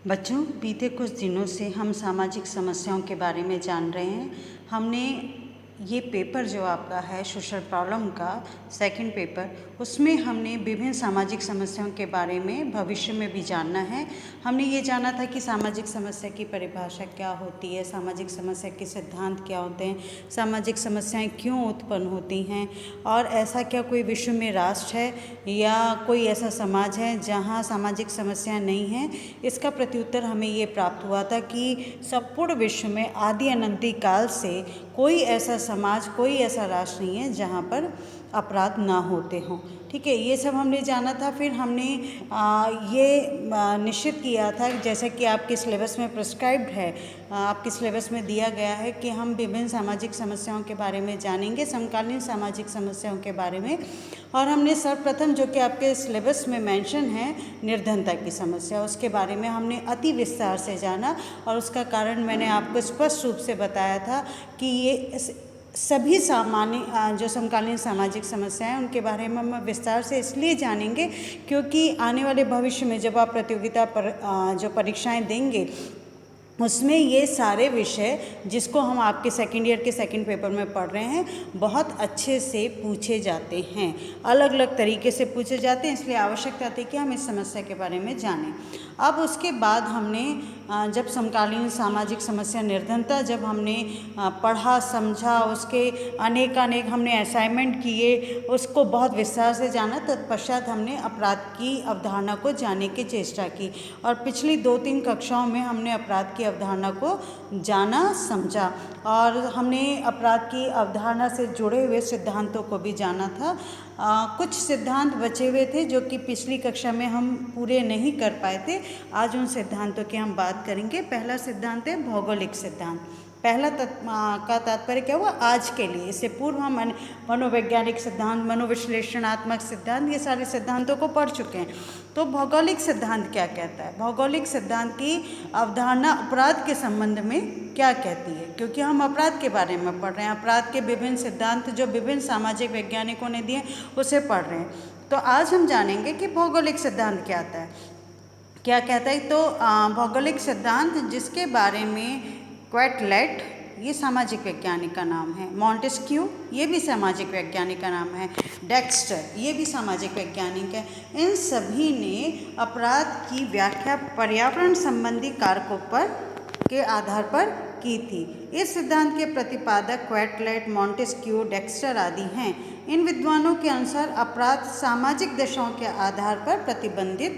बच्चों, बीते कुछ दिनों से हम सामाजिक समस्याओं के बारे में जान रहे हैं। हमने ये पेपर जो आपका है सोशल प्रॉब्लम का सेकंड पेपर, उसमें हमने विभिन्न सामाजिक समस्याओं के बारे में भविष्य में भी जानना है। हमने ये जाना था कि सामाजिक समस्या की परिभाषा क्या होती है, सामाजिक समस्या के सिद्धांत क्या होते हैं, सामाजिक समस्याएं क्यों उत्पन्न होती हैं, और ऐसा क्या कोई विश्व में राष्ट्र है या कोई ऐसा समाज है जहाँ सामाजिक समस्याएं नहीं हैं। इसका प्रत्युत्तर हमें ये प्राप्त हुआ था कि संपूर्ण विश्व में आदि अनंती काल से कोई ऐसा समाज, कोई ऐसा राष्ट्र नहीं है जहाँ पर अपराध ना होते हों। ठीक है, ये सब हमने जाना था। फिर हमने ये निश्चित किया था, जैसा कि आपके सिलेबस में प्रिस्क्राइब्ड है, आपके सिलेबस में दिया गया है कि हम विभिन्न सामाजिक समस्याओं के बारे में जानेंगे, समकालीन सामाजिक समस्याओं के बारे में। और हमने सर्वप्रथम, जो कि आपके सिलेबस में मेंशन है, निर्धनता की समस्या, उसके बारे में हमने अति विस्तार से जाना। और उसका कारण मैंने आपको स्पष्ट रूप से बताया था कि ये सभी सामान्य जो समकालीन सामाजिक समस्याएं, उनके बारे में हम विस्तार से इसलिए जानेंगे क्योंकि आने वाले भविष्य में जब आप प्रतियोगिता पर जो परीक्षाएं देंगे, उसमें ये सारे विषय जिसको हम आपके सेकेंड ईयर के सेकेंड पेपर में पढ़ रहे हैं, बहुत अच्छे से पूछे जाते हैं, अलग अलग तरीके से पूछे जाते हैं। इसलिए आवश्यकता थी कि हम इस समस्या के बारे में जानें। अब उसके बाद हमने जब समकालीन सामाजिक समस्या निर्धनता जब हमने पढ़ा, समझा, उसके अनेक हमने असाइनमेंट किए, उसको बहुत विस्तार से जाना, तत्पश्चात हमने अपराध की अवधारणा को जानने की चेष्टा की। और पिछली 2-3 कक्षाओं में हमने अपराध की अवधारणा को जाना, समझा, और हमने अपराध की अवधारणा से जुड़े हुए सिद्धांतों को भी जाना था। कुछ सिद्धांत बचे हुए थे जो कि पिछली कक्षा में हम पूरे नहीं कर पाए थे। आज उन सिद्धांतों की हम बात करेंगे। पहला सिद्धांत है भौगोलिक सिद्धांत। पहला का तात्पर्य क्या हुआ आज के लिए। इससे पूर्व हम मनोवैज्ञानिक सिद्धांत, मनोविश्लेषणात्मक सिद्धांत, ये सारे सिद्धांतों को पढ़ चुके हैं। तो भौगोलिक सिद्धांत क्या कहता है? भौगोलिक सिद्धांत की अवधारणा अपराध के संबंध में क्या कहती है, क्योंकि हम अपराध के बारे में पढ़ रहे हैं। अपराध के विभिन्न सिद्धांत जो विभिन्न सामाजिक वैज्ञानिकों ने दिए, उसे पढ़ रहे हैं। तो आज हम जानेंगे कि भौगोलिक सिद्धांत क्या आता है, क्या कहता है। तो भौगोलिक सिद्धांत, जिसके बारे में क्वेटलेट, ये सामाजिक वैज्ञानिक का नाम है, मॉन्टेस्क्यू, ये भी सामाजिक वैज्ञानिक का नाम है, डेक्स्टर, ये भी सामाजिक वैज्ञानिक है। इन सभी ने अपराध की व्याख्या पर्यावरण संबंधी कारकों पर के आधार पर की थी। इस सिद्धांत के प्रतिपादक क्वेटलेट, मॉन्टेस्क्यू, डेक्स्टर आदि हैं। इन विद्वानों के अनुसार अपराध सामाजिक दशाओं के आधार पर प्रतिबिंबित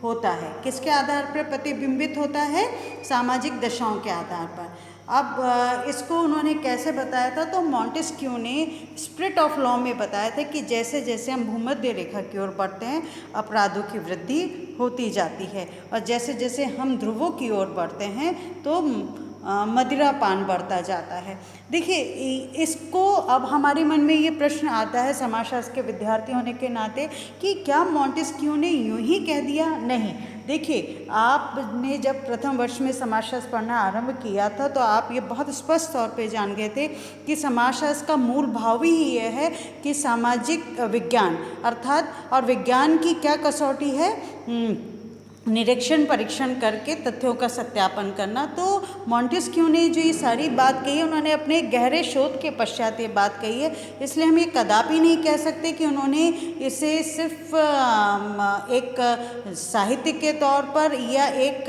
होता है। किसके आधार पर प्रतिबिंबित होता है? सामाजिक दशाओं के आधार पर। अब इसको उन्होंने कैसे बताया था? तो मॉन्टेस्क्यू ने स्पिरिट ऑफ लॉ में बताया था कि जैसे जैसे हम भूमध्य रेखा की ओर बढ़ते हैं, अपराधों की वृद्धि होती जाती है, और जैसे जैसे हम ध्रुवों की ओर बढ़ते हैं तो मदिरापान बढ़ता जाता है। देखिए, इसको अब हमारे मन में ये प्रश्न आता है समाजशास्त्र के विद्यार्थी होने के नाते कि क्या मॉन्टेस्क्यू ने यूं ही कह दिया? नहीं। देखिए, आपने जब प्रथम वर्ष में समाजशास्त्र पढ़ना आरंभ किया था तो आप ये बहुत स्पष्ट तौर पे जान गए थे कि समाजशास्त्र का मूल भाव ही ये है कि सामाजिक विज्ञान अर्थात, और विज्ञान की क्या कसौटी है? निरीक्षण परीक्षण करके तथ्यों का सत्यापन करना। तो मॉन्टेस्क्यू ने जो ये सारी बात कही है, उन्होंने अपने गहरे शोध के पश्चात ये बात कही है। इसलिए हम ये कदापि नहीं कह सकते कि उन्होंने इसे सिर्फ एक साहित्य के तौर पर या एक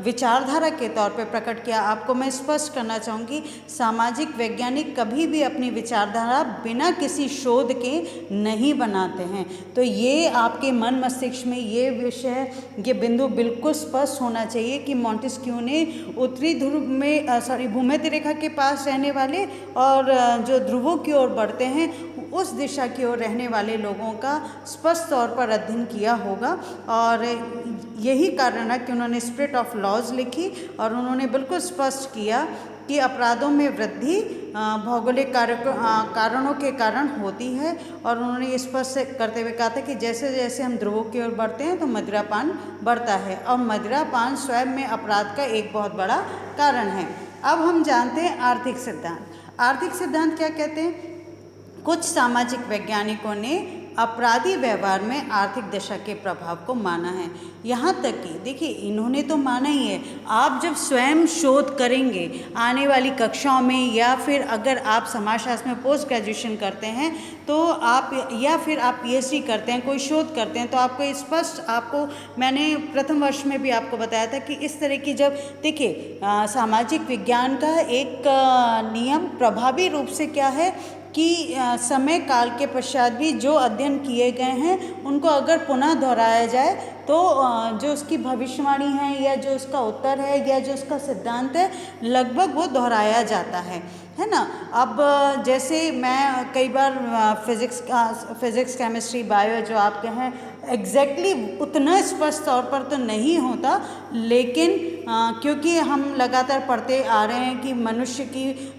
विचारधारा के तौर पर प्रकट किया। आपको मैं स्पष्ट करना चाहूँगी, सामाजिक वैज्ञानिक कभी भी अपनी विचारधारा बिना किसी शोध के नहीं बनाते हैं। तो ये आपके मन मस्तिष्क में ये विषय, ये बिंदु बिल्कुल स्पष्ट होना चाहिए कि मॉन्टेस्क्यू ने उत्तरी ध्रुव में भूमध्य रेखा के पास रहने वाले और जो ध्रुवों की ओर बढ़ते हैं, उस दिशा की ओर रहने वाले लोगों का स्पष्ट तौर पर अध्ययन किया होगा। और यही कारण है कि उन्होंने स्पिरिट ऑफ लॉज लिखी और उन्होंने बिल्कुल स्पष्ट किया कि अपराधों में वृद्धि भौगोलिक कारणों के कारण होती है। और उन्होंने ये स्पष्ट करते हुए कहा था कि जैसे जैसे हम ध्रुवों की ओर बढ़ते हैं तो मदिरापान बढ़ता है, और मदिरापान स्वयं में अपराध का एक बहुत बड़ा कारण है। अब हम जानते हैं आर्थिक सिद्धांत। आर्थिक सिद्धांत क्या कहते हैं? कुछ सामाजिक वैज्ञानिकों ने अपराधी व्यवहार में आर्थिक दशा के प्रभाव को माना है। यहाँ तक कि देखिए इन्होंने तो माना ही है, आप जब स्वयं शोध करेंगे आने वाली कक्षाओं में, या फिर अगर आप समाजशास्त्र में पोस्ट ग्रेजुएशन करते हैं तो आप, या फिर आप पीएचडी करते हैं, कोई शोध करते हैं, तो आपको स्पष्ट, आपको मैंने प्रथम वर्ष में भी आपको बताया था कि इस तरह की जब देखिए सामाजिक विज्ञान का एक नियम प्रभावी रूप से क्या है कि समय काल के पश्चात भी जो अध्ययन किए गए हैं उनको अगर पुनः दोहराया जाए तो जो उसकी भविष्यवाणी है या जो उसका उत्तर है या जो उसका सिद्धांत है लगभग वो दोहराया जाता है ना। अब जैसे मैं कई बार फिज़िक्स केमिस्ट्री बायो जो आपके हैं एग्जैक्टली उतना स्पष्ट तौर पर तो नहीं होता, लेकिन क्योंकि हम लगातार पढ़ते आ रहे हैं कि मनुष्य की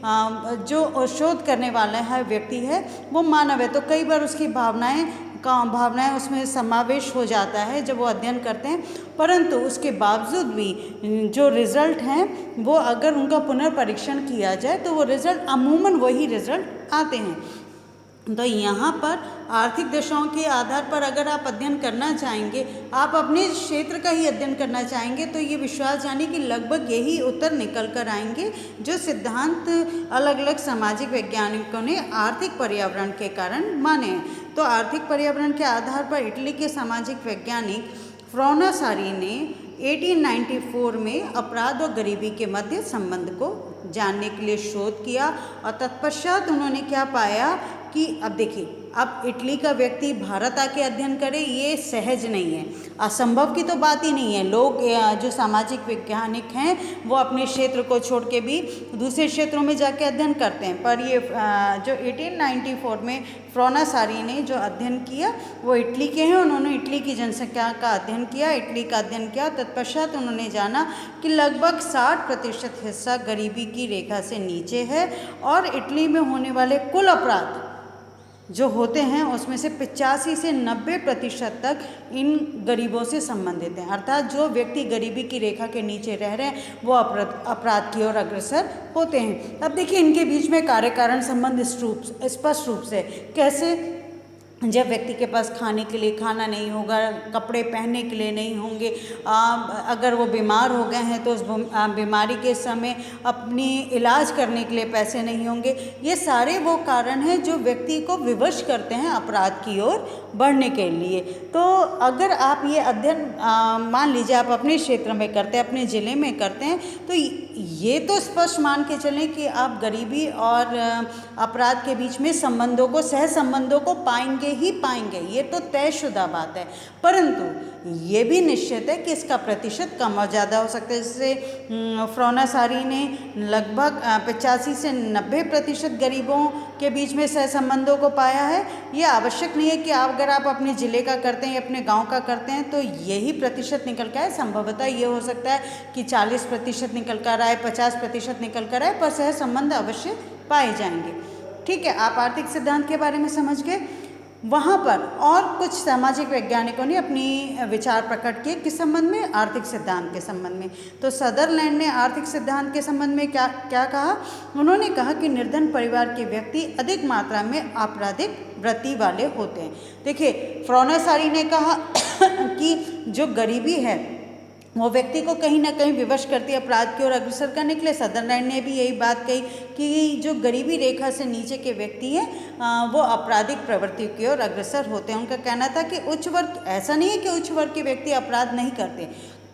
जो शोध करने वाला है व्यक्ति है वो मानव है, तो कई बार उसकी भावनाएं उसमें समावेश हो जाता है जब वो अध्ययन करते हैं, परंतु उसके बावजूद भी जो रिज़ल्ट हैं वो अगर उनका पुनर्परीक्षण किया जाए तो वो रिज़ल्ट अमूमन वही रिज़ल्ट आते हैं। तो यहाँ पर आर्थिक दशाओं के आधार पर अगर आप अध्ययन करना चाहेंगे, आप अपने क्षेत्र का ही अध्ययन करना चाहेंगे, तो ये विश्वास जानिए कि लगभग यही उत्तर निकल कर आएंगे जो सिद्धांत अलग अलग सामाजिक वैज्ञानिकों ने आर्थिक पर्यावरण के कारण माने हैं। तो आर्थिक पर्यावरण के आधार पर इटली के सामाजिक वैज्ञानिक फ्रोनासारी ने 1894 में अपराध और गरीबी के मध्य संबंध को जानने के लिए शोध किया, और तत्पश्चात उन्होंने क्या पाया कि अब देखिए, अब इटली का व्यक्ति भारत आके अध्ययन करे ये सहज नहीं है, असंभव की तो बात ही नहीं है। लोग जो सामाजिक वैज्ञानिक हैं वो अपने क्षेत्र को छोड़ के भी दूसरे क्षेत्रों में जाके अध्ययन करते हैं, पर ये जो 1894 में फ्रोनासारी ने जो अध्ययन किया वो इटली के हैं। उन्होंने इटली की जनसंख्या का अध्ययन किया, इटली का अध्ययन किया, तत्पश्चात उन्होंने जाना कि लगभग 60% हिस्सा गरीबी की रेखा से नीचे है, और इटली में होने वाले कुल अपराध जो होते हैं उसमें से 85 से 90% तक इन गरीबों से संबंधित हैं, अर्थात जो व्यक्ति गरीबी की रेखा के नीचे रह रहे हैं वो अपराध की ओर अग्रसर होते हैं। अब देखिए इनके बीच में कार्य कारण संबंध स्पष्ट रूप से कैसे, जब व्यक्ति के पास खाने के लिए खाना नहीं होगा, कपड़े पहनने के लिए नहीं होंगे, अगर वो बीमार हो गए हैं तो उस बीमारी के समय अपनी इलाज करने के लिए पैसे नहीं होंगे, ये सारे वो कारण हैं जो व्यक्ति को विवश करते हैं अपराध की ओर बढ़ने के लिए। तो अगर आप ये अध्ययन मान लीजिए आप अपने क्षेत्र में करते हैं, अपने ज़िले में करते हैं, तो ये तो स्पष्ट मान के चलें कि आप गरीबी और अपराध के बीच में संबंधों को, सह संबंधों को पाएंगे ही पाएंगे, ये तो तयशुदा बात है। परंतु ये भी निश्चित है कि इसका प्रतिशत कम और ज़्यादा हो सकता है। जैसे फ्रोनासारी ने लगभग 85 से 90% गरीबों के बीच में सहसंबंधों को पाया है। ये आवश्यक नहीं है कि अगर आप अपने ज़िले का करते हैं या अपने गांव का करते हैं तो यही प्रतिशत निकल कर आए। संभवतः ये हो सकता है कि 40% निकल कर आए, 50% निकल कर आए, पर सहसंबंध अवश्य पाए जाएंगे। ठीक है, आप आर्थिक सिद्धांत के बारे में समझ गए। वहाँ पर और कुछ सामाजिक वैज्ञानिकों ने अपनी विचार प्रकट किए किस संबंध में, आर्थिक सिद्धांत के संबंध में। तो सदरलैंड ने आर्थिक सिद्धांत के संबंध में क्या कहा, उन्होंने कहा कि निर्धन परिवार के व्यक्ति अधिक मात्रा में आपराधिक वृत्ति वाले होते हैं। देखिए फ्रोनासारी ने कहा कि जो गरीबी है वो व्यक्ति को कहीं ना कहीं विवश करती है अपराध की ओर अग्रसर करने के लिए। सदरलैंड ने भी यही बात कही कि जो गरीबी रेखा से नीचे के व्यक्ति हैं वो आपराधिक प्रवृत्ति की ओर अग्रसर होते हैं। उनका कहना था कि उच्च वर्ग, ऐसा नहीं है कि उच्च वर्ग के व्यक्ति अपराध नहीं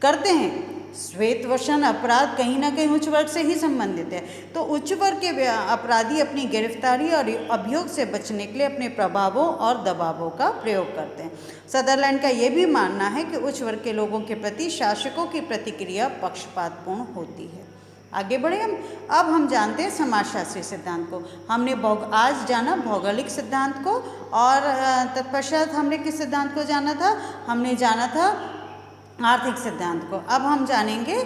करते हैं, श्वेतवसन अपराध कहीं ना कहीं उच्च वर्ग से ही संबंधित है। तो उच्च वर्ग के अपराधी अपनी गिरफ्तारी और अभियोग से बचने के लिए अपने प्रभावों और दबावों का प्रयोग करते हैं। सदरलैंड का ये भी मानना है कि उच्च वर्ग के लोगों के प्रति शासकों की प्रतिक्रिया पक्षपातपूर्ण होती है। आगे बढ़े अब हम जानते हैं समाजशास्त्री सिद्धांत को। हमने आज जाना भौगोलिक सिद्धांत को, और तत्पश्चात हमने किस सिद्धांत को जाना था, हमने जाना था आर्थिक सिद्धांत को। अब हम जानेंगे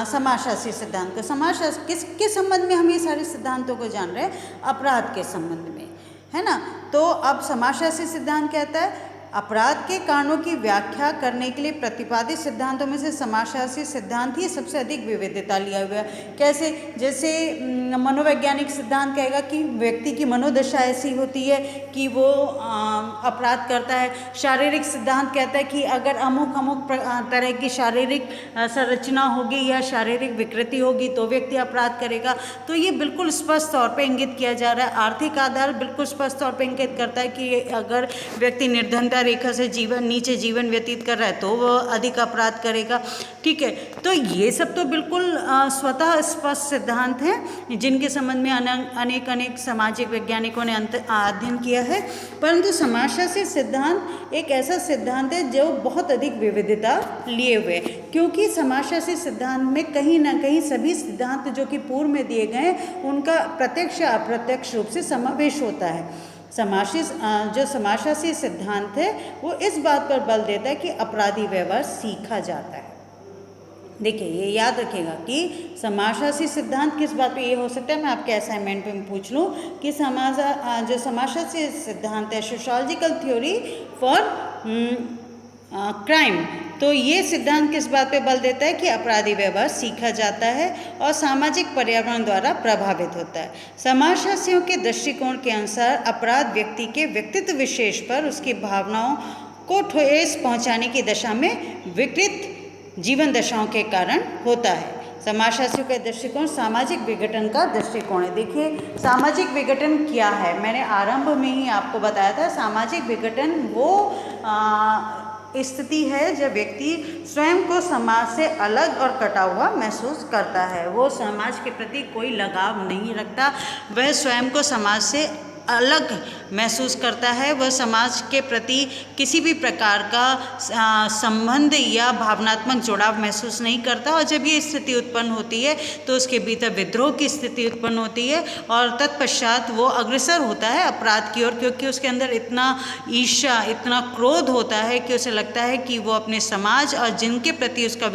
समाजशास्त्री सिद्धांत को। समाजशास्त्र किसके संबंध में हम ये सारे सिद्धांतों को जान रहे हैं, अपराध के संबंध में, है ना। तो अब समाजशास्त्री सिद्धांत कहता है अपराध के कारणों की व्याख्या करने के लिए प्रतिपादित सिद्धांतों में से समाजशास्त्री सिद्धांत ही सबसे अधिक विविधता लिया हुआ है। कैसे? जैसे मनोवैज्ञानिक सिद्धांत कहेगा कि व्यक्ति की मनोदशा ऐसी होती है कि वो अपराध करता है। शारीरिक सिद्धांत कहता है कि अगर अमुक अमुक तरह की शारीरिक संरचना होगी या शारीरिक विकृति होगी तो व्यक्ति अपराध करेगा। तो ये बिल्कुल स्पष्ट तौर पे इंगित किया जा रहा है। आर्थिक आधार बिल्कुल स्पष्ट तौर पे इंगित करता है कि अगर व्यक्ति निर्धनता रेखा से नीचे जीवन व्यतीत कर रहा है तो वह अधिक अपराध करेगा। ठीक है, तो ये सब तो बिल्कुल स्वतः स्पष्ट सिद्धांत हैं जिनके संबंध में अनेक सामाजिक वैज्ञानिकों ने अध्ययन किया है। परंतु समाजशास्त्री सिद्धांत एक ऐसा सिद्धांत है जो बहुत अधिक विविधता लिए हुए, क्योंकि समाजशास्त्री सिद्धांत में कहीं ना कहीं सभी सिद्धांत जो कि पूर्व में दिए गए हैं उनका प्रत्यक्ष या अप्रत्यक्ष रूप से समावेश होता है। जो समाजशास्त्री सिद्धांत है वो इस बात पर बल देता है कि अपराधी व्यवहार सीखा जाता है। देखिए, ये याद रखिएगा कि समाजशास्त्री सिद्धांत किस बात पे ये हो सकता है। मैं आपके असाइनमेंट में पूछ लूँ कि जो समाजशास्त्री सिद्धांत है सोशियोलॉजिकल थ्योरी फॉर क्राइम, तो ये सिद्धांत किस बात पे बल देता है कि अपराधी व्यवहार सीखा जाता है और सामाजिक पर्यावरण द्वारा प्रभावित होता है। समाजशास्त्रियों के दृष्टिकोण के अनुसार अपराध व्यक्ति के व्यक्तित्व विशेष पर उसकी भावनाओं को ठेस पहुंचाने की दशा में विकृत जीवन दशाओं के कारण होता है। समाजशास्त्रियों का दृष्टिकोण सामाजिक विघटन का दृष्टिकोण है। देखिए, सामाजिक विघटन क्या है, मैंने आरंभ में ही आपको बताया था। सामाजिक विघटन वो स्थिति है जब व्यक्ति स्वयं को समाज से अलग और कटा हुआ महसूस करता है। वो समाज के प्रति कोई लगाव नहीं रखता, वह स्वयं को समाज से अलग महसूस करता है, वह समाज के प्रति किसी भी प्रकार का संबंध या भावनात्मक जुड़ाव महसूस नहीं करता। और जब ये स्थिति उत्पन्न होती है तो उसके भीतर विद्रोह की स्थिति उत्पन्न होती है और तत्पश्चात वो अग्रसर होता है अपराध की ओर, क्योंकि उसके अंदर इतना ईर्ष्या, इतना क्रोध होता है कि उसे लगता है कि वो अपने समाज और जिनके प्रति उसका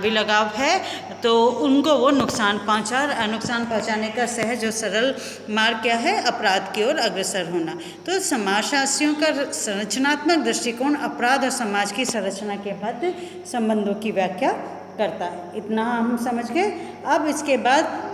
विलगाव है तो उनको वो नुकसान पहुंचाने का सहज और सरल मार्ग क्या है, अपराध की ओर अग्रसर होना। तो समाजशास्त्रियों का संरचनात्मक दृष्टिकोण अपराध और समाज की संरचना के मध्य संबंधों की व्याख्या करता है। इतना हम समझ गए। अब इसके बाद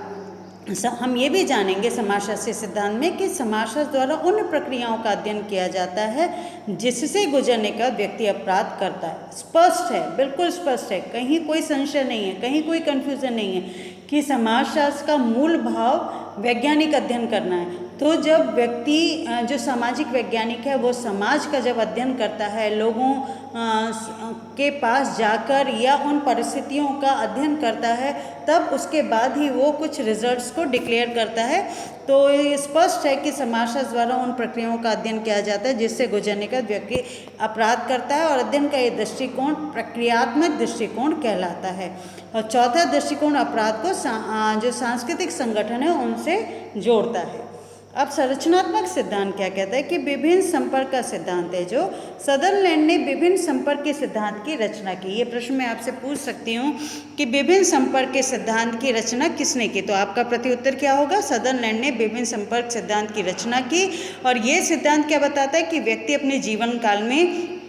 हम ये भी जानेंगे समाजशास्त्री सिद्धांत में कि समाजशास्त्र द्वारा उन प्रक्रियाओं का अध्ययन किया जाता है जिससे गुजरने का व्यक्ति अपराध करता है। स्पष्ट है, बिल्कुल स्पष्ट है, कहीं कोई संशय नहीं है, कहीं कोई कन्फ्यूजन नहीं है कि समाजशास्त्र का मूल भाव वैज्ञानिक अध्ययन करना है। तो जब व्यक्ति जो सामाजिक वैज्ञानिक है वो समाज का जब अध्ययन करता है, लोगों के पास जाकर या उन परिस्थितियों का अध्ययन करता है, तब उसके बाद ही वो कुछ रिजल्ट्स को डिक्लेयर करता है। तो ये स्पष्ट है कि समाजशास्त्र द्वारा उन प्रक्रियाओं का अध्ययन किया जाता है जिससे गुजरने का व्यक्ति अपराध करता है, और अध्ययन का ये दृष्टिकोण प्रक्रियात्मक दृष्टिकोण कहलाता है। और चौथा दृष्टिकोण अपराध को जो सांस्कृतिक संगठन है उनसे जोड़ता है। अब संरचनात्मक सिद्धांत क्या कहता है कि विभिन्न संपर्क का सिद्धांत है। जो सदरलैंड ने विभिन्न संपर्क के सिद्धांत की रचना की। ये प्रश्न मैं आपसे पूछ सकती हूँ कि विभिन्न संपर्क के सिद्धांत की रचना किसने की, तो आपका प्रत्युत्तर क्या होगा, सदरलैंड ने विभिन्न संपर्क सिद्धांत की रचना की। और ये सिद्धांत क्या बताता है कि व्यक्ति अपने जीवन काल में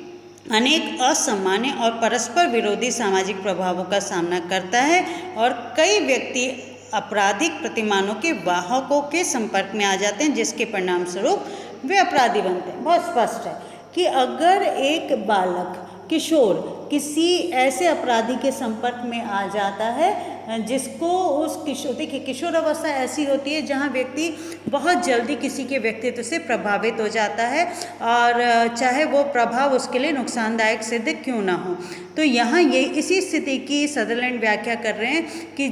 अनेक असामान्य और परस्पर विरोधी सामाजिक प्रभावों का सामना करता है और कई व्यक्ति आपराधिक प्रतिमानों के वाहकों के संपर्क में आ जाते हैं, जिसके परिणाम स्वरूप वे अपराधी बनते हैं। बहुत स्पष्ट है कि अगर एक बालक, किशोर किसी ऐसे अपराधी के संपर्क में आ जाता है जिसको देखिए किशोर अवस्था ऐसी होती है जहाँ व्यक्ति बहुत जल्दी किसी के व्यक्तित्व से प्रभावित हो जाता है, और चाहे वो प्रभाव उसके लिए नुकसानदायक सिद्ध क्यों ना हो। तो यहाँ ये इसी स्थिति की सदरलैंड व्याख्या कर रहे हैं कि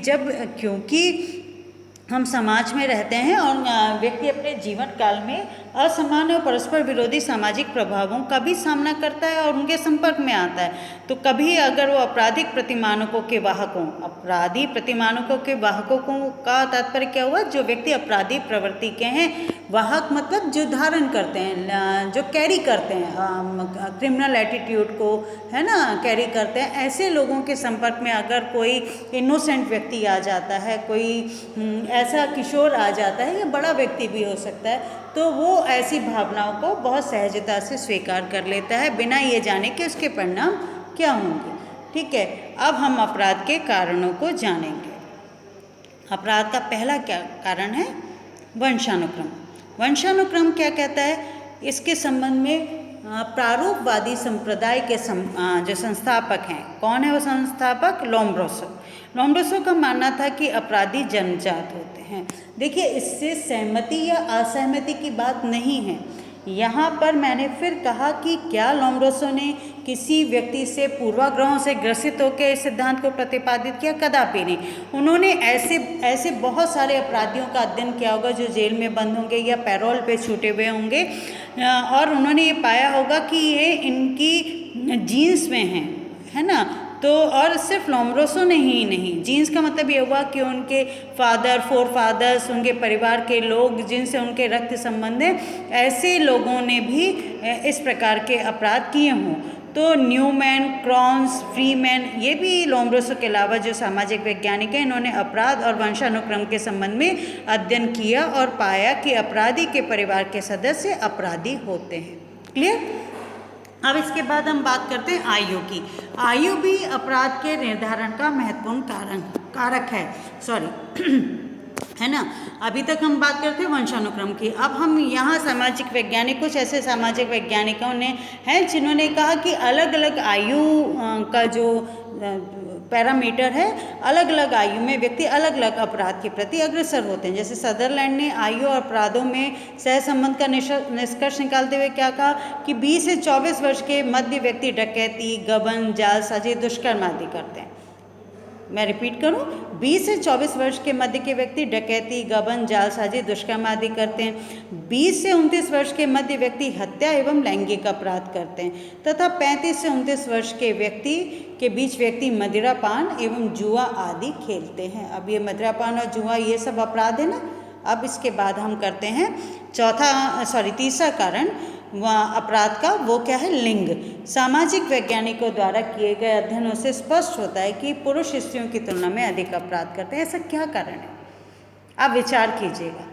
क्योंकि हम समाज में रहते हैं और व्यक्ति अपने जीवन काल में असामान्य और परस्पर विरोधी सामाजिक प्रभावों का भी सामना करता है और उनके संपर्क में आता है। तो कभी अगर वो आपराधिक प्रतिमानकों के वाहकों का तात्पर्य क्या हुआ, जो व्यक्ति अपराधी प्रवृत्ति के हैं, वाहक मतलब जो धारण करते हैं, जो कैरी करते हैं क्रिमिनल एटीट्यूड को, है ना, कैरी करते हैं, ऐसे लोगों के संपर्क में अगर कोई इनोसेंट व्यक्ति आ जाता है, कोई ऐसा किशोर आ जाता है या बड़ा व्यक्ति भी हो सकता है, तो वो ऐसी भावनाओं को बहुत सहजता से स्वीकार कर लेता है बिना ये जाने कि उसके परिणाम क्या होंगे। ठीक है, अब हम अपराध के कारणों को जानेंगे। अपराध का पहला क्या कारण है? वंशानुक्रम। वंशानुक्रम क्या कहता है? इसके संबंध में प्रारूपवादी संप्रदाय के जो संस्थापक हैं, कौन है वो संस्थापक? लोम्ब्रोसो। लोम्ब्रोसो का मानना था कि अपराधी जन्मजात होते हैं। देखिए, इससे सहमति या असहमति की बात नहीं है। यहाँ पर मैंने फिर कहा कि क्या लोम्ब्रोसो ने किसी व्यक्ति से पूर्वाग्रहों से ग्रसित होकर इस सिद्धांत को प्रतिपादित किया? कदापि नहीं। उन्होंने ऐसे बहुत सारे अपराधियों का अध्ययन किया होगा जो जेल में बंद होंगे या पैरोल पे छूटे हुए होंगे, और उन्होंने ये पाया होगा कि ये इनकी जीन्स में है ना। तो और सिर्फ लोम्ब्रोसो ने ही नहीं, जीन्स का मतलब ये हुआ कि उनके फोर फादर्स, उनके परिवार के लोग जिनसे उनके रक्त संबंध है, ऐसे लोगों ने भी इस प्रकार के अपराध किए हों। तो न्यूमैन, क्रॉन्स, फ्रीमैन, ये भी लोम्ब्रोसो के अलावा जो सामाजिक वैज्ञानिक हैं, इन्होंने अपराध और वंशानुक्रम के संबंध में अध्ययन किया और पाया कि अपराधी के परिवार के सदस्य अपराधी होते हैं। क्लियर? अब इसके बाद हम बात करते हैं आयु की। आयु भी अपराध के निर्धारण का महत्वपूर्ण कारक है। है ना। अभी तक हम बात करते हैं वंशानुक्रम की। अब हम यहाँ सामाजिक वैज्ञानिक, कुछ ऐसे सामाजिक वैज्ञानिकों ने हैं जिन्होंने कहा कि अलग अलग आयु का जो पैरामीटर है, अलग अलग आयु में व्यक्ति अलग अलग अपराध के प्रति अग्रसर होते हैं। जैसे सदरलैंड ने आयु और अपराधों में सहसंबंध का निष्कर्ष निकालते हुए क्या कहा कि 20 से 24 वर्ष के मध्य व्यक्ति डकैती, गबन, जालसाजी, दुष्कर्म आदि करते हैं। मैं रिपीट करूं, 20 से 24 वर्ष के मध्य के व्यक्ति डकैती, गबन, जालसाजी, दुष्कर्म आदि करते हैं। 20 से 29 वर्ष के मध्य व्यक्ति हत्या एवं लैंगिक अपराध करते हैं तथा 35 से 29 वर्ष के व्यक्ति के बीच व्यक्ति मदिरापान एवं जुआ आदि खेलते हैं। अब ये मदिरापान और जुआ ये सब अपराध है ना। अब इसके बाद हम करते हैं तीसरा कारण अपराध का, वो क्या है? लिंग। सामाजिक वैज्ञानिकों द्वारा किए गए अध्ययनों से स्पष्ट होता है कि पुरुष स्त्रियों की तुलना में अधिक अपराध करते हैं। ऐसा क्या कारण है? आप विचार कीजिएगा।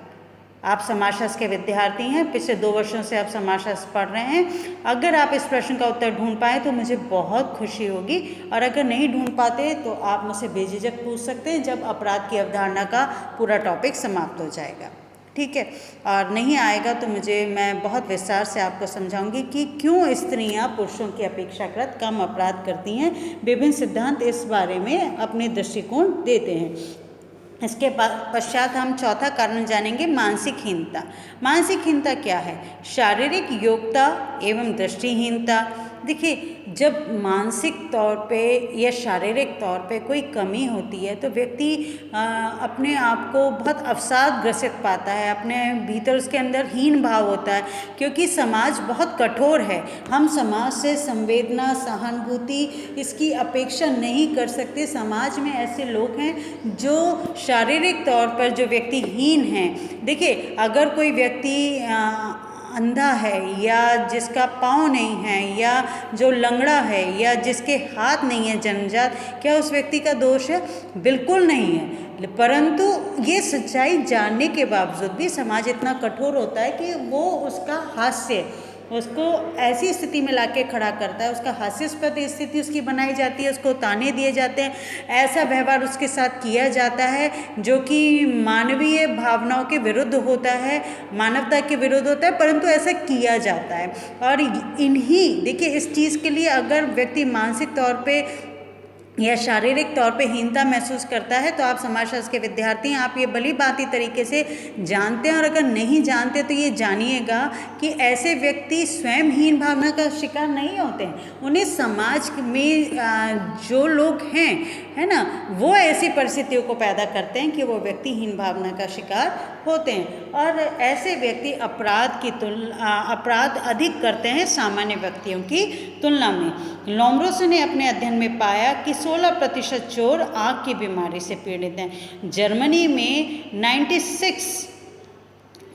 आप समाजशास्त्र के विद्यार्थी हैं, पिछले 2 वर्षों से आप समाजशास्त्र पढ़ रहे हैं। अगर आप इस प्रश्न का उत्तर ढूंढ पाए तो मुझे बहुत खुशी होगी, और अगर नहीं ढूंढ पाते तो आप मुझसे बेझिझक पूछ सकते हैं जब अपराध की अवधारणा का पूरा टॉपिक समाप्त हो जाएगा। ठीक है, और नहीं आएगा तो मैं बहुत विस्तार से आपको समझाऊंगी कि क्यों स्त्रियां पुरुषों की अपेक्षाकृत कम अपराध करती हैं। विभिन्न सिद्धांत इस बारे में अपने दृष्टिकोण देते हैं। इसके पश्चात हम चौथा कारण जानेंगे, मानसिक हीनता। मानसिक हीनता क्या है? शारीरिक योग्यता एवं दृष्टिहीनता। देखिए, जब मानसिक तौर पे या शारीरिक तौर पे कोई कमी होती है तो व्यक्ति अपने आप को बहुत अवसादग्रसित पाता है, अपने भीतर उसके अंदर हीन भाव होता है, क्योंकि समाज बहुत कठोर है। हम समाज से संवेदना, सहानुभूति इसकी अपेक्षा नहीं कर सकते। समाज में ऐसे लोग हैं जो शारीरिक तौर पर जो व्यक्ति हीन हैं। देखिए, अगर कोई व्यक्ति अंधा है या जिसका पाँव नहीं है या जो लंगड़ा है या जिसके हाथ नहीं है जन्मजात, क्या उस व्यक्ति का दोष है? बिल्कुल नहीं है। परंतु ये सच्चाई जानने के बावजूद भी समाज इतना कठोर होता है कि वो उसका हास्य उसको ऐसी स्थिति में लाके खड़ा करता है, उसका हास्यास्पद स्थिति उसकी बनाई जाती है, उसको ताने दिए जाते हैं, ऐसा व्यवहार उसके साथ किया जाता है जो कि मानवीय भावनाओं के विरुद्ध होता है, मानवता के विरुद्ध होता है, परंतु ऐसा किया जाता है। और देखिए, इस चीज़ के लिए अगर व्यक्ति मानसिक तौर पे या शारीरिक तौर पे हीनता महसूस करता है तो आप समाजशास्त्र के विद्यार्थी हैं, आप ये भली भांति तरीके से जानते हैं। और अगर नहीं जानते तो ये जानिएगा कि ऐसे व्यक्ति स्वयं हीन भावना का शिकार नहीं होते हैं। उन्हें समाज में जो लोग हैं, है ना, वो ऐसी परिस्थितियों को पैदा करते हैं कि वो व्यक्ति हीन भावना का शिकार होते हैं। और ऐसे व्यक्ति अपराध अधिक करते हैं सामान्य व्यक्तियों की तुलना में। लोम्ब्रोसो ने अपने अध्ययन में पाया कि 16% चोर आँख की बीमारी से पीड़ित हैं। जर्मनी में 96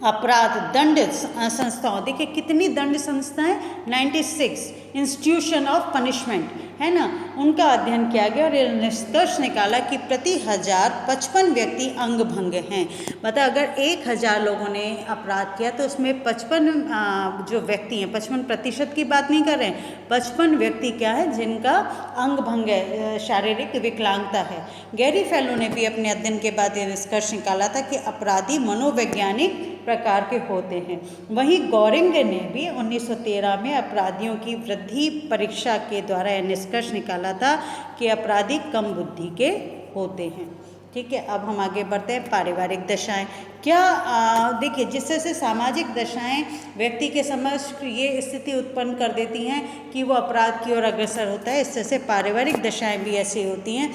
अपराध दंड संस्थाओं, देखिए कितनी दंड संस्थाएं, 96 इंस्टीट्यूशन ऑफ पनिशमेंट, है ना, उनका अध्ययन किया गया और ये निष्कर्ष निकाला कि प्रति 1000 55 व्यक्ति अंग भंग हैं। मतलब अगर 1000 लोगों ने अपराध किया तो उसमें 55 जो व्यक्ति हैं, 55% की बात नहीं कर रहे हैं, 55 व्यक्ति क्या है जिनका अंग भंग है, शारीरिक विकलांगता है। गैरी फेलो ने भी अपने अध्ययन के बाद ये निष्कर्ष निकाला था कि अपराधी मनोवैज्ञानिक प्रकार के होते हैं। वहीं गौरिंग ने भी 1913 में अपराधियों की वृद्धि परीक्षा के द्वारा यह निष्कर्ष निकाला था कि अपराधी कम बुद्धि के होते हैं। ठीक है, अब हम आगे बढ़ते हैं। पारिवारिक दशाएं क्या, देखिए, जिससे से सामाजिक दशाएं व्यक्ति के समक्ष ये स्थिति उत्पन्न कर देती हैं कि वो अपराध की ओर अग्रसर होता है। इससे से पारिवारिक दशाएं भी ऐसी होती हैं।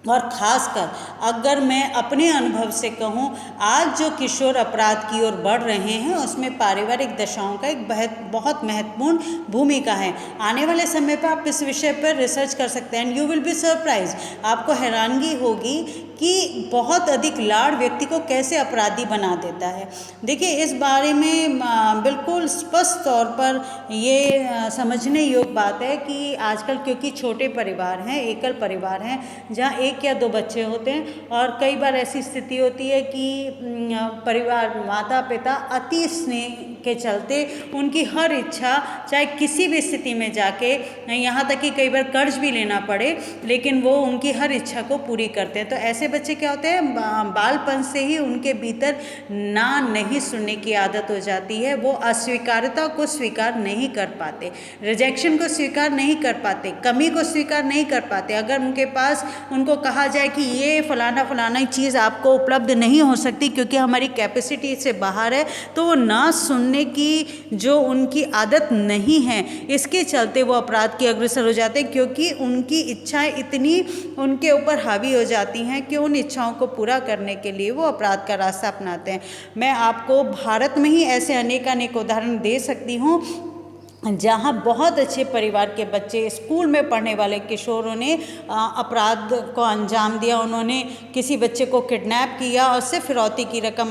और ख़ासकर अगर मैं अपने अनुभव से कहूँ, आज जो किशोर अपराध की ओर बढ़ रहे हैं उसमें पारिवारिक दशाओं का एक बहुत महत्वपूर्ण भूमिका है। आने वाले समय पर आप इस विषय पर रिसर्च कर सकते हैं and you will be surprise. आपको हैरानगी होगी कि बहुत अधिक लाड़ व्यक्ति को कैसे अपराधी बना देता है। देखिए, इस बारे में बिल्कुल स्पष्ट तौर पर ये समझने योग्य बात है कि आजकल क्योंकि छोटे परिवार हैं, एकल परिवार हैं, जहाँ 1 या 2 बच्चे होते हैं और कई बार ऐसी स्थिति होती है कि परिवार माता पिता अति स्नेह के चलते उनकी हर इच्छा, चाहे किसी भी स्थिति में जाके, यहाँ तक कि कई बार कर्ज भी लेना पड़े, लेकिन वो उनकी हर इच्छा को पूरी करते हैं। तो ऐसे बच्चे क्या होते हैं, बालपन से ही उनके भीतर ना नहीं सुनने की आदत हो जाती है। वो अस्वीकारता को स्वीकार नहीं कर पाते, रिजेक्शन को स्वीकार नहीं कर पाते, कमी को स्वीकार नहीं कर पाते। अगर उनके पास उनको कहा जाए कि ये फलाना फलाना चीज़ आपको उपलब्ध नहीं हो सकती क्योंकि हमारी कैपेसिटी से बाहर है, तो वो ना सुनने की जो उनकी आदत नहीं है, इसके चलते वो अपराध की अग्रसर हो जाते हैं, क्योंकि उनकी इच्छाएं इतनी उनके ऊपर हावी हो जाती हैं कि उन इच्छाओं को पूरा करने के लिए वो अपराध का रास्ता अपनाते हैं। मैं आपको भारत में ही ऐसे अनेक उदाहरण दे सकती हूँ जहाँ बहुत अच्छे परिवार के बच्चे, स्कूल में पढ़ने वाले किशोरों ने अपराध को अंजाम दिया। उन्होंने किसी बच्चे को किडनैप किया और सिर्फ फिरौती की रकम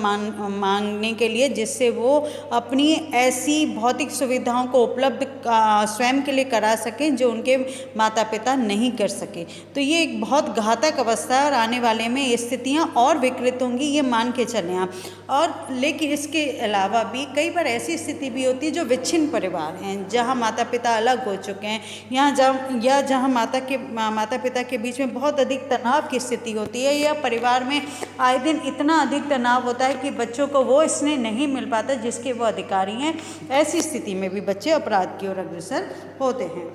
मांगने के लिए, जिससे वो अपनी ऐसी भौतिक सुविधाओं को उपलब्ध स्वयं के लिए करा सकें जो उनके माता पिता नहीं कर सके। तो ये एक बहुत घातक अवस्था है और आने वाले में ये स्थितियाँ और विकृत होंगी, ये मान के चलें आप। और लेकिन इसके अलावा भी कई बार ऐसी स्थिति भी होती है जो विच्छिन्न परिवार हैं, जहाँ माता पिता अलग हो चुके हैं, जहाँ माता पिता के बीच में बहुत अधिक तनाव की स्थिति होती है, या परिवार में आए दिन इतना अधिक तनाव होता है कि बच्चों को वो स्नेह नहीं मिल पाता जिसके वो अधिकारी हैं। ऐसी स्थिति में भी बच्चे अपराध की ओर अग्रसर होते हैं।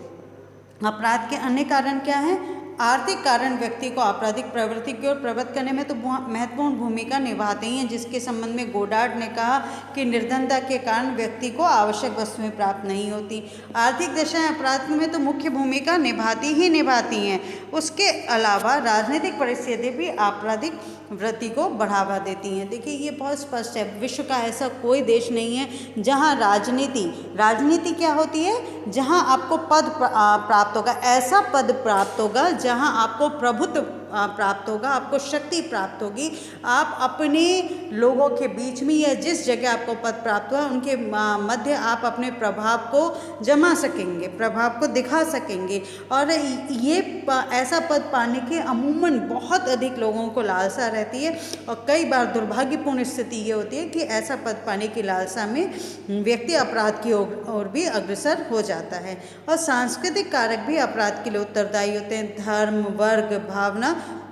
अपराध के अन्य कारण क्या हैं? आर्थिक कारण व्यक्ति को आपराधिक प्रवृत्ति की ओर प्रवृत्त करने में तो महत्वपूर्ण भूमिका निभाते ही हैं, जिसके संबंध में गोडार्ड ने कहा कि निर्धनता के कारण व्यक्ति को आवश्यक वस्तुएं प्राप्त नहीं होती। आर्थिक दशाएं अपराध में तो मुख्य भूमिका निभाती हैं। उसके अलावा राजनीतिक परिस्थिति भी आपराधिक वृत्ति को बढ़ावा देती हैं। देखिए, ये बहुत स्पष्ट है, विश्व का ऐसा कोई देश नहीं है जहाँ राजनीति क्या होती है, जहाँ आपको पद प्राप्त होगा, ऐसा पद प्राप्त होगा जहाँ आपको प्रभुत्व प्राप्त होगा, आपको शक्ति प्राप्त होगी। आप अपने लोगों के बीच में या जिस जगह आपको पद प्राप्त हुआ उनके मध्य आप अपने प्रभाव को जमा सकेंगे, प्रभाव को दिखा सकेंगे। और ये ऐसा पद पाने की अमूमन बहुत अधिक लोगों को लालसा रहती है, और कई बार दुर्भाग्यपूर्ण स्थिति ये होती है कि ऐसा पद पाने की लालसा में व्यक्ति अपराध की ओर भी अग्रसर हो जाता है। और सांस्कृतिक कारक भी अपराध के लिए उत्तरदायी होते हैं। धर्म,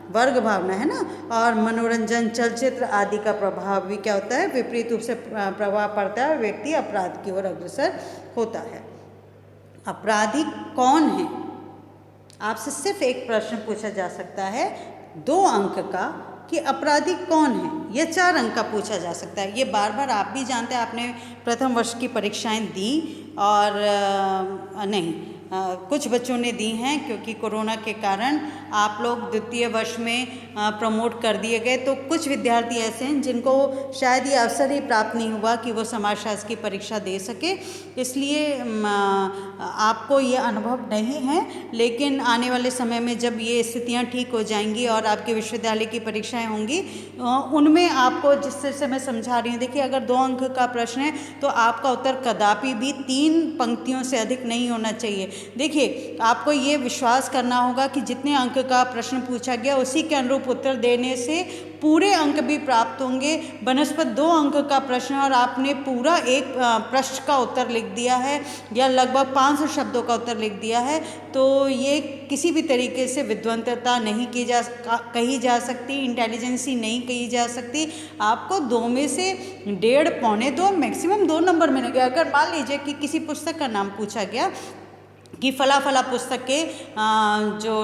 वर्ग भावना है ना, और मनोरंजन, चलचित्र आदि का प्रभाव भी क्या होता है, विपरीत रूप से प्रभाव पड़ता है और व्यक्ति अपराध की ओर अग्रसर होता है। अपराधी कौन है? आपसे सिर्फ एक प्रश्न पूछा जा सकता है 2 अंक का कि अपराधी कौन है। ये 4 अंक का पूछा जा सकता है। ये बार बार आप भी जानते हैं, आपने प्रथम वर्ष की परीक्षाएं दी और नहीं, कुछ बच्चों ने दी हैं क्योंकि कोरोना के कारण आप लोग द्वितीय वर्ष में प्रमोट कर दिए गए। तो कुछ विद्यार्थी ऐसे हैं जिनको शायद ये अवसर ही प्राप्त नहीं हुआ कि वो समाजशास्त्र की परीक्षा दे सके, इसलिए आपको ये अनुभव नहीं है। लेकिन आने वाले समय में जब ये स्थितियाँ ठीक हो जाएंगी और आपके विश्वविद्यालय की परीक्षाएं होंगी, उनमें आपको जिस तरह से मैं समझा रही हूँ, देखिए, अगर 2 अंक का प्रश्न है तो आपका उत्तर कदापि भी 3 पंक्तियों से अधिक नहीं होना चाहिए। देखिए, आपको ये विश्वास करना होगा कि जितने अंक का प्रश्न पूछा गया उसी के अनुरूप उत्तर देने से पूरे अंक भी प्राप्त होंगे। बनस्पत 2 अंक का प्रश्न और आपने पूरा एक पृष्ठ का उत्तर लिख दिया है या लगभग 500 शब्दों का उत्तर लिख दिया है, तो ये किसी भी तरीके से विद्वंतता नहीं कही जा सकती, इंटेलिजेंसी नहीं कही जा सकती। आपको 2 में से 1.5, पौने 2, मैक्सिमम 2 नंबर मिलेंगे। अगर मान लीजिए कि किसी पुस्तक का नाम पूछा गया कि फला फला पुस्तक के जो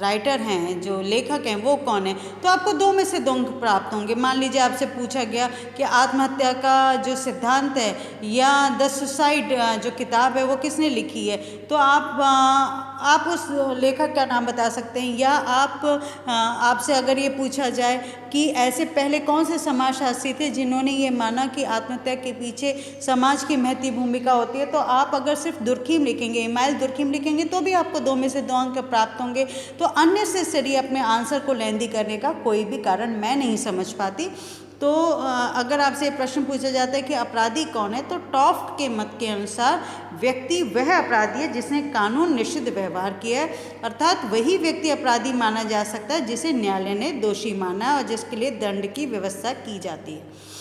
राइटर हैं, जो लेखक हैं, वो कौन है, तो आपको 2 में से 2 अंक प्राप्त होंगे। मान लीजिए आपसे पूछा गया कि आत्महत्या का जो सिद्धांत है या द सुसाइड जो किताब है वो किसने लिखी है, तो आप उस लेखक का नाम बता सकते हैं। या आपसे अगर ये पूछा जाए कि ऐसे पहले कौन से समाजशास्त्री थे जिन्होंने ये माना कि आत्महत्या के पीछे समाज की महती भूमिका होती है, तो आप अगर सिर्फ दुर्खीम लिखेंगे, इमाइल दुर्खीम लिखेंगे, तो भी आपको 2 में से 2 अंक प्राप्त होंगे। तो अननेसेसरी अपने आंसर को लेंदी करने का कोई भी कारण मैं नहीं समझ पाती। तो अगर आपसे प्रश्न पूछा जाता है कि अपराधी कौन है, तो टॉफ्ट के मत के अनुसार व्यक्ति वह अपराधी है जिसने कानून निषिद्ध व्यवहार किया है, अर्थात वही व्यक्ति अपराधी माना जा सकता है जिसे न्यायालय ने दोषी माना है और जिसके लिए दंड की व्यवस्था की जाती है।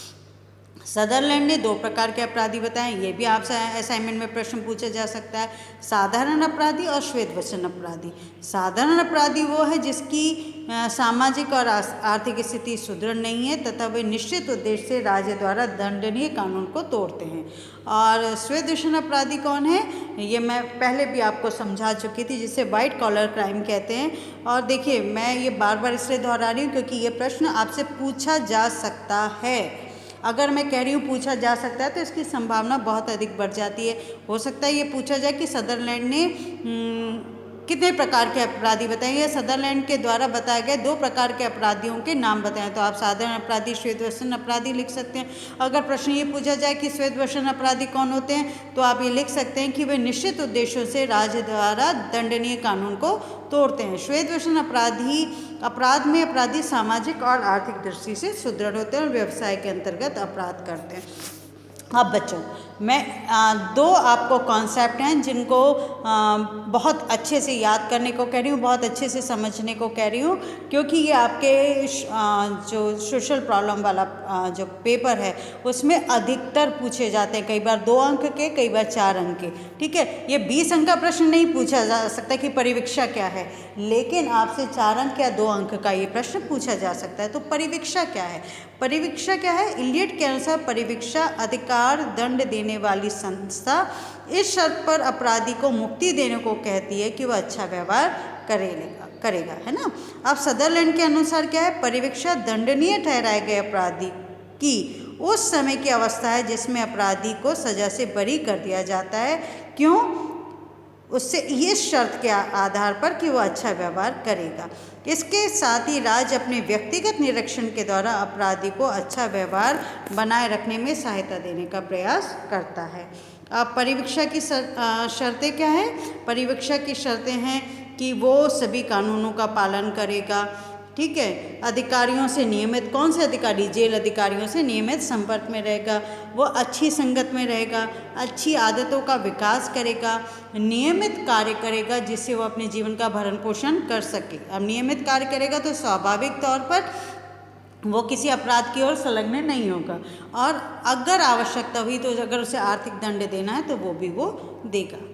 सदरलैंड ने 2 प्रकार के अपराधी बताए, ये भी आपसे असाइनमेंट में प्रश्न पूछा जा सकता है, साधारण अपराधी और श्वेतवसन अपराधी। साधारण अपराधी वो है जिसकी सामाजिक और आर्थिक स्थिति सुदृढ़ नहीं है तथा वे निश्चित उद्देश्य से राज्य द्वारा दंडनीय कानून को तोड़ते हैं। और श्वेतवसन अपराधी कौन है, ये मैं पहले भी आपको समझा चुकी थी, जिसे वाइट कॉलर क्राइम कहते हैं। और देखिए, मैं ये बार बार इसलिए दोहरा रही हूँ क्योंकि ये प्रश्न आपसे पूछा जा सकता है। अगर मैं कह रही हूँ पूछा जा सकता है तो इसकी संभावना बहुत अधिक बढ़ जाती है। हो सकता है ये पूछा जाए कि सदरलैंड ने कितने प्रकार के अपराधी बताए, या सदरलैंड के द्वारा बताए गए 2 प्रकार के अपराधियों के नाम बताएं, तो आप साधारण अपराधी, श्वेतवसन अपराधी लिख सकते हैं। अगर प्रश्न ये पूछा जाए कि श्वेतवसन अपराधी कौन होते हैं, तो आप ये लिख सकते हैं कि वे निश्चित उद्देश्यों से राज्य द्वारा दंडनीय कानून को तोड़ते हैं। श्वेतवसन अपराध में अपराधी सामाजिक और आर्थिक दृष्टि से सुदृढ़ होते हैं और व्यवसाय के अंतर्गत अपराध करते हैं। अब बच्चों, मैं 2 आपको कॉन्सेप्ट हैं जिनको बहुत अच्छे से याद करने को कह रही हूँ, बहुत अच्छे से समझने को कह रही हूँ, क्योंकि ये आपके जो सोशल प्रॉब्लम वाला जो पेपर है उसमें अधिकतर पूछे जाते हैं, कई बार 2 अंक के, कई बार 4 अंक के। ठीक है, ये 20 अंक का प्रश्न नहीं पूछा जा सकता कि परिवीक्षा क्या है, लेकिन आपसे 4 अंक या 2 अंक का ये प्रश्न पूछा जा सकता है। तो परिवीक्षा क्या है? परिवीक्षा क्या है? इलियट के अनुसार परिवीक्षा अधिकार दंड देने वाली संस्था इस शर्त पर अपराधी को मुक्ति देने को कहती है कि वह अच्छा व्यवहार करेगा, है ना। अब सदरलैंड के अनुसार क्या है? परिवीक्षा दंडनीय ठहराए गए अपराधी की उस समय की अवस्था है जिसमें अपराधी को सजा से बरी कर दिया जाता है। क्यों? उससे ये शर्त के आधार पर कि वो अच्छा व्यवहार करेगा। इसके साथ ही राज्य अपने व्यक्तिगत निरीक्षण के द्वारा अपराधी को अच्छा व्यवहार बनाए रखने में सहायता देने का प्रयास करता है। अब परिवीक्षा की शर्तें क्या हैं? परिवीक्षा की शर्तें हैं कि वो सभी कानूनों का पालन करेगा, ठीक है, अधिकारियों से नियमित, कौन से अधिकारी? जेल अधिकारियों से नियमित संपर्क में रहेगा, वो अच्छी संगत में रहेगा, अच्छी आदतों का विकास करेगा, नियमित कार्य करेगा जिससे वो अपने जीवन का भरण पोषण कर सके। अब नियमित कार्य करेगा तो स्वाभाविक तौर पर वो किसी अपराध की ओर संलग्न नहीं होगा, और अगर आवश्यकता हुई तो अगर उसे आर्थिक दंड देना है तो वो भी वो देगा।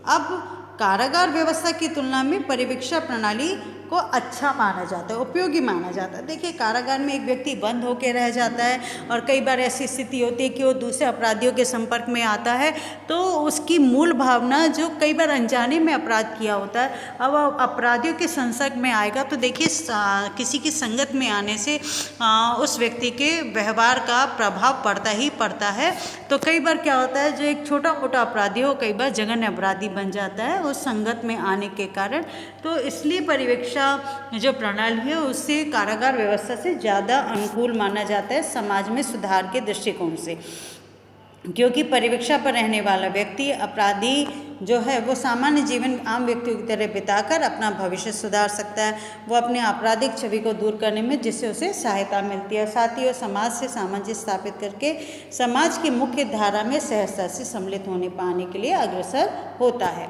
अब कारागार व्यवस्था की तुलना में परिवीक्षा प्रणाली को अच्छा माना जाता है, उपयोगी माना जाता है। देखिए, कारागार में एक व्यक्ति बंद होकर रह जाता है और कई बार ऐसी स्थिति होती है कि वो दूसरे अपराधियों के संपर्क में आता है, तो उसकी मूल भावना जो कई बार अनजाने में अपराध किया होता है, अब अपराधियों के संसर्ग में आएगा तो देखिए किसी की संगत में आने से उस व्यक्ति के व्यवहार का प्रभाव पड़ता ही पड़ता है। तो कई बार क्या होता है, जो एक छोटा मोटा अपराधी हो कई बार जघन्य अपराधी बन जाता है उस संगत में आने के कारण। तो इसलिए परिवीक्षा जो प्रणाली है उससे कारागार व्यवस्था से ज़्यादा अनुकूल माना जाता है समाज में सुधार के दृष्टिकोण से, क्योंकि परिवीक्षा पर रहने वाला व्यक्ति, अपराधी जो है वो सामान्य जीवन आम व्यक्तियों की तरह बिताकर अपना भविष्य सुधार सकता है। वो अपने आपराधिक छवि को दूर करने में जिससे उसे सहायता मिलती है, साथ ही वो समाज से सामंजस्य स्थापित करके समाज की मुख्य धारा में सहजता से सम्मिलित होने पाने के लिए अग्रसर होता है।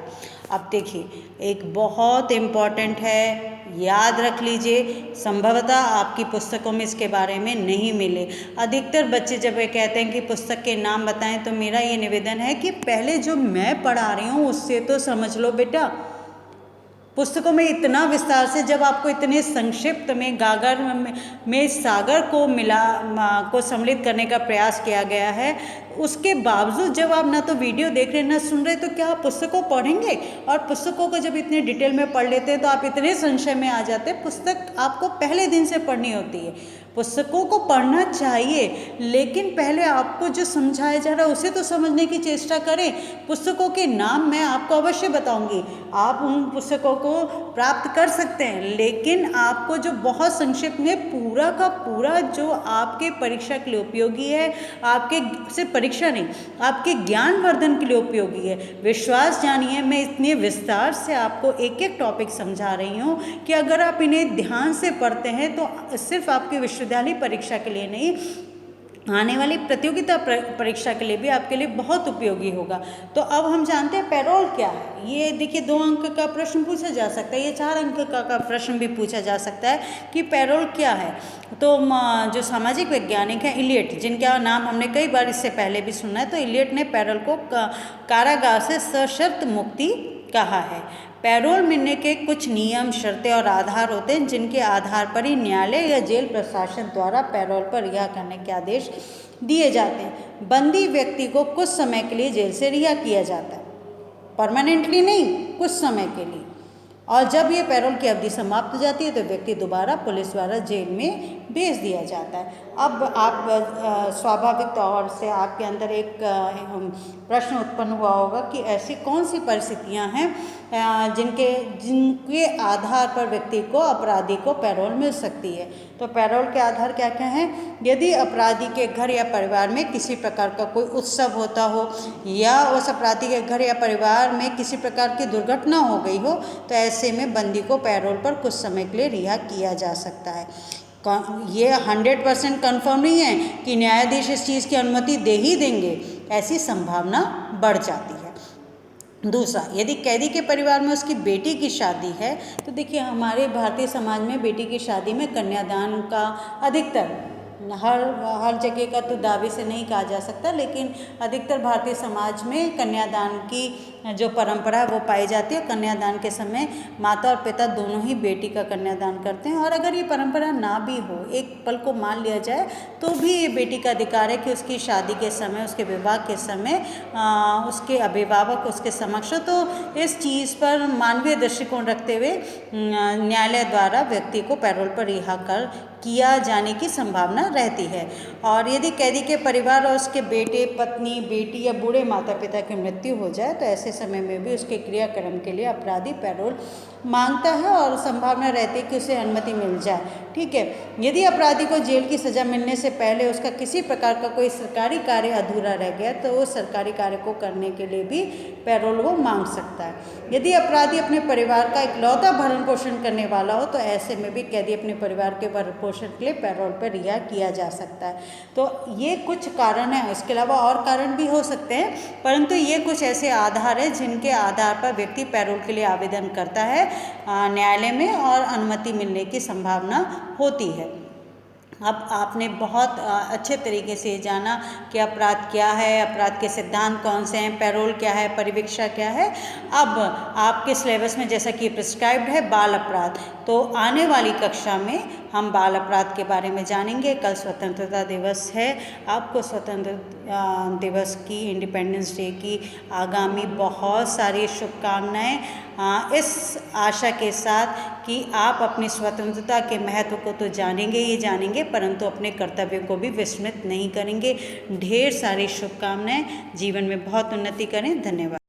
अब देखिए, एक बहुत इम्पॉर्टेंट है, याद रख लीजिए, संभवतः आपकी पुस्तकों में इसके बारे में नहीं मिले। अधिकतर बच्चे जब वे कहते हैं कि पुस्तक के नाम बताएं, तो मेरा ये निवेदन है कि पहले जो मैं पढ़ा रही हूँ उससे तो समझ लो बेटा। पुस्तकों में इतना विस्तार से, जब आपको इतने संक्षिप्त में गागर में सागर को सम्मिलित करने का प्रयास किया गया है, उसके बावजूद जब आप ना तो वीडियो देख रहे ना सुन रहे, तो क्या आप पुस्तकों पढ़ेंगे? और पुस्तकों को जब इतने डिटेल में पढ़ लेते हैं तो आप इतने संशय में आ जाते हैं। पुस्तक आपको पहले दिन से पढ़नी होती है। पुस्तकों को पढ़ना चाहिए, लेकिन पहले आपको जो समझाया जा रहा है उसे तो समझने की चेष्टा करें। पुस्तकों के नाम मैं आपको अवश्य बताऊंगी, आप उन पुस्तकों को प्राप्त कर सकते हैं, लेकिन आपको जो बहुत संक्षिप्त में पूरा का पूरा जो आपके परीक्षा के लिए उपयोगी है, आपके सिर्फ परीक्षा नहीं, आपके ज्ञानवर्धन के लिए उपयोगी है। विश्वास जानिए, मैं इतने विस्तार से आपको एक एक टॉपिक समझा रही हूँ कि अगर आप इन्हें ध्यान से पढ़ते हैं तो सिर्फ आपके विश्वविद्यालय परीक्षा के लिए नहीं, आने वाली प्रतियोगिता परीक्षा के लिए भी आपके लिए बहुत उपयोगी होगा। तो अब हम जानते हैं पैरोल क्या है। ये देखिए, 2 अंक का प्रश्न पूछा जा सकता है, ये 4 अंक का प्रश्न भी पूछा जा सकता है कि पैरोल क्या है। तो जो सामाजिक वैज्ञानिक हैं इलियट, जिनका नाम हमने कई बार इससे पहले भी सुना है, तो इलियट ने पैरोल को कारागार से सशर्त मुक्ति कहा है। पैरोल मिलने के कुछ नियम, शर्तें और आधार होते हैं, जिनके आधार पर ही न्यायालय या जेल प्रशासन द्वारा पैरोल पर रिहा करने के आदेश दिए जाते हैं। बंदी व्यक्ति को कुछ समय के लिए जेल से रिहा किया जाता है, परमानेंटली नहीं, कुछ समय के लिए। और जब ये पैरोल की अवधि समाप्त हो जाती है तो व्यक्ति दोबारा पुलिस द्वारा जेल में भेज दिया जाता है। अब आप स्वाभाविक तौर से आपके अंदर एक प्रश्न उत्पन्न हुआ होगा कि ऐसी कौन सी परिस्थितियां हैं जिनके आधार पर व्यक्ति को, अपराधी को पैरोल मिल सकती है। तो पैरोल के आधार क्या क्या हैं? यदि अपराधी के घर या परिवार में किसी प्रकार का कोई उत्सव होता हो, या उस अपराधी के घर या परिवार में किसी प्रकार की दुर्घटना हो गई हो, तो ऐसे में बंदी को पैरोल पर कुछ समय के लिए रिहा किया जा सकता है। ये 100% कन्फर्म नहीं है कि न्यायाधीश इस चीज़ की अनुमति दे ही देंगे, ऐसी संभावना बढ़ जाती है। दूसरा, यदि कैदी के परिवार में उसकी बेटी की शादी है, तो देखिए हमारे भारतीय समाज में बेटी की शादी में कन्यादान का अधिकतर, हर जगह का तो दावे से नहीं कहा जा सकता, लेकिन अधिकतर भारतीय समाज में कन्यादान की जो परंपरा है वो पाई जाती है। कन्यादान के समय माता और पिता दोनों ही बेटी का कन्यादान करते हैं। और अगर ये परंपरा ना भी हो, एक पल को मान लिया जाए, तो भी ये बेटी का अधिकार है कि उसकी शादी के समय, उसके विवाह के समय उसके अभिभावक उसके समक्ष, तो इस चीज़ पर मानवीय दृष्टिकोण रखते हुए न्यायालय द्वारा व्यक्ति को पैरोल पर रिहा कर किया जाने की संभावना रहती है। और यदि कैदी के परिवार और उसके बेटे, पत्नी, बेटी या बूढ़े माता पिता की मृत्यु हो जाए, तो ऐसे समय में भी उसके क्रियाक्रम के लिए अपराधी पैरोल मांगता है और संभावना रहती है कि उसे अनुमति मिल जाए। ठीक है, यदि अपराधी को जेल की सज़ा मिलने से पहले उसका किसी प्रकार का कोई सरकारी कार्य अधूरा रह गया, तो वो सरकारी कार्य को करने के लिए भी पैरोल वो मांग सकता है। यदि अपराधी अपने परिवार का इकलौता भरण पोषण करने वाला हो, तो ऐसे में भी कैदी अपने परिवार के भरण पोषण के लिए पैरोल पर रिहा किया जा सकता है। तो ये कुछ कारण हैं, इसके अलावा और कारण भी हो सकते हैं, परंतु ये कुछ ऐसे आधार हैं जिनके आधार पर व्यक्ति पैरोल के लिए आवेदन करता है न्यायालय में, और अनुमति मिलने की संभावना होती है। अब आपने बहुत अच्छे तरीके से जाना कि अपराध क्या है, अपराध के सिद्धांत कौन से हैं, पैरोल क्या है, परिवीक्षा क्या है। अब आपके सिलेबस में जैसा कि प्रिस्क्राइब्ड है बाल अपराध, तो आने वाली कक्षा में हम बाल अपराध के बारे में जानेंगे। कल स्वतंत्रता दिवस है, आपको स्वतंत्रता दिवस की, इंडिपेंडेंस डे की आगामी बहुत सारी शुभकामनाएं, इस आशा के साथ कि आप अपनी स्वतंत्रता के महत्व को तो जानेंगे ही जानेंगे, परंतु अपने कर्तव्यों को भी विस्मृत नहीं करेंगे। ढेर सारी शुभकामनाएं, जीवन में बहुत उन्नति करें। धन्यवाद।